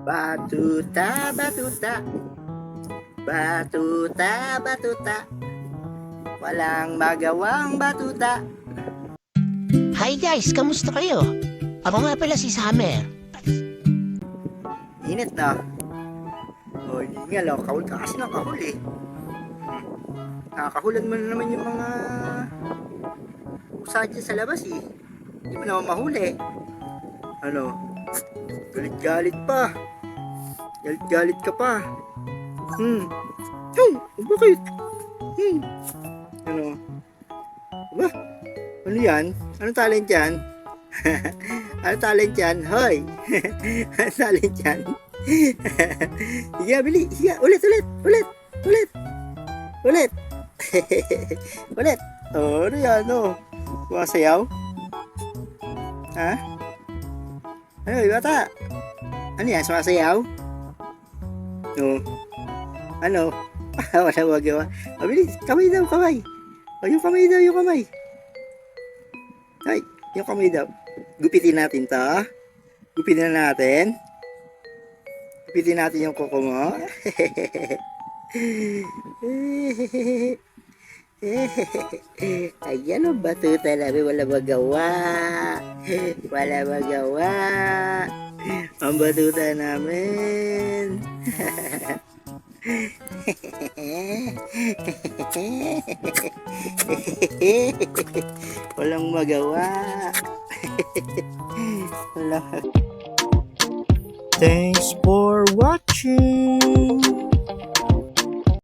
Batuta, batuta, batuta, batuta, walang magawang batuta. Hi guys, kamusta kayo? Ako nga pala si Summer. Init na. O, hindi nga lang, kahul ka kasi ng kahul eh. Nakakahulan mo na naman yung mga usa dyan sa labas eh. Hindi mo naman mahuli. Ano? Galit-galit pa. Galit-galit ka pa. Hey, bakit? Ano? Aba? Ano yan? Anong talent yan? Anong talent yan? Hoy! Anong talent yan? Sige, bili. Sige, ulit. Ulit. Ulit. Oh, ano yan? Ano? Sumasayaw? Ha? Ano, bata? Ano yan? Sumasayaw? No. Ano? Wala magawa. Mabilis. Kamay daw, kamay. O, yung kamay daw, yung kamay. Ay, yung kamay daw. Gupitin natin to. Gupitin na natin. Gupitin natin yung kuko mo. Ayan ang batuta namin. Wala magawa. Wala magawa. Ang batuta namin. Walang magawa. Thanks for watching.